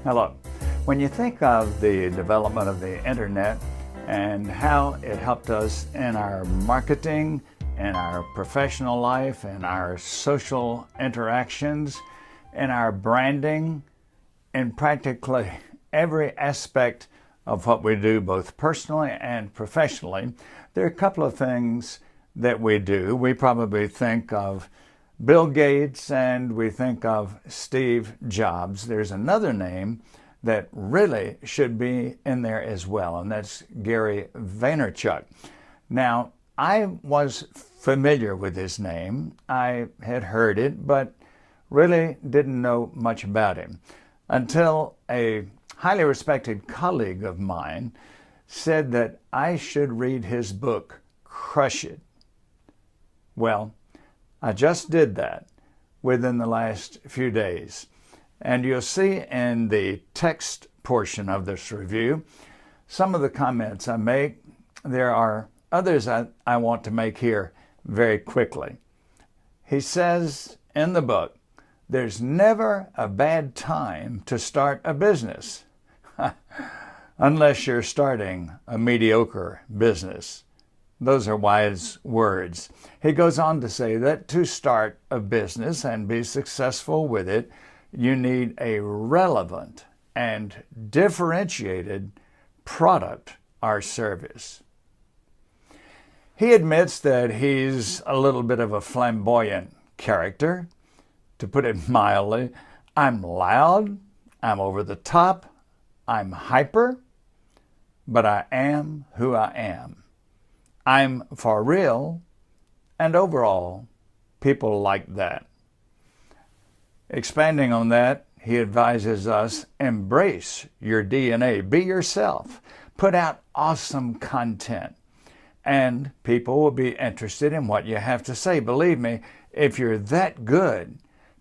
Hello. When you think of the development of the internet and how it helped us in our marketing, in our professional life, in our social interactions, in our branding, in practically every aspect of what we do, both personally and professionally, there are a couple of things that we do. We probably think of Bill Gates and we think of Steve Jobs. There's another name that really should be in there as well, and that's Gary Vaynerchuk. Now, I was familiar with his name. I had heard it, but really didn't know much about him until a highly respected colleague of mine said that I should read his book, Crush It. Well, I just did that within the last few days. And you'll see in the text portion of this review some of the comments I make. There are others I want to make here very quickly. He says in the book, there's never a bad time to start a business, unless you're starting a mediocre business. Those are wise words. He goes on to say that to start a business and be successful with it, you need a relevant and differentiated product or service. He admits that he's a little bit of a flamboyant character. To put it mildly, I'm loud, I'm over the top, I'm hyper, but I am who I am. I'm for real, and overall, people like that. Expanding on that, he advises us, embrace your DNA, be yourself, put out awesome content, and people will be interested in what you have to say. Believe me, if you're that good,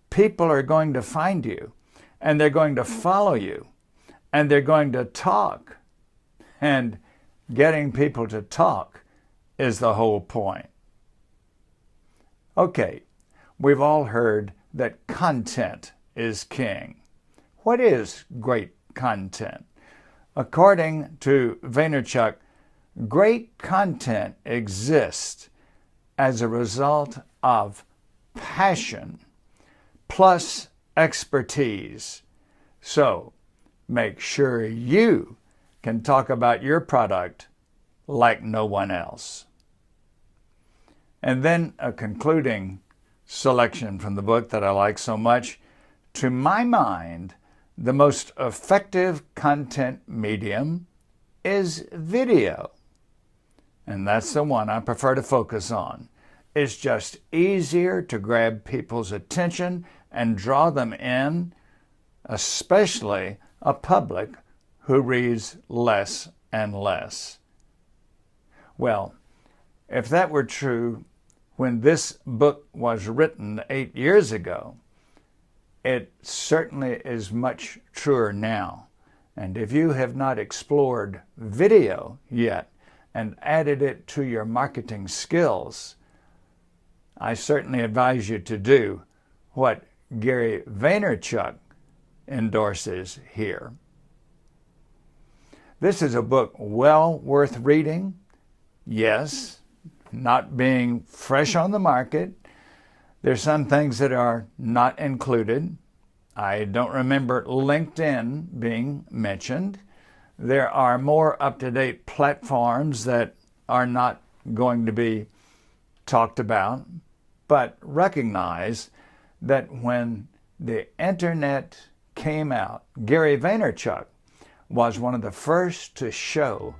people are going to find you, and they're going to follow you, and they're going to talk. And getting people to talk is the whole point. Okay, we've all heard that content is king. What is great content? According to Vaynerchuk, great content exists as a result of passion plus expertise. So make sure you can talk about your product like no one else. And then a concluding selection from the book that I like so much. To my mind, the most effective content medium is video. And that's the one I prefer to focus on. It's just easier to grab people's attention and draw them in, especially a public who reads less and less. Well, if that were true when this book was written 8 years ago, it certainly is much truer now. And if you have not explored video yet and added it to your marketing skills, I certainly advise you to do what Gary Vaynerchuk endorses here. This is a book well worth reading. Yes, not being fresh on the market. There's some things that are not included. I don't remember LinkedIn being mentioned. There are more up-to-date platforms that are not going to be talked about, but recognize that when the internet came out, Gary Vaynerchuk was one of the first to show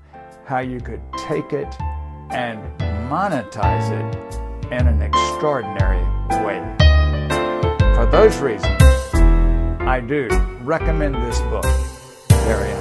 how you could take it and monetize it in an extraordinary way. For those reasons, I do recommend this book very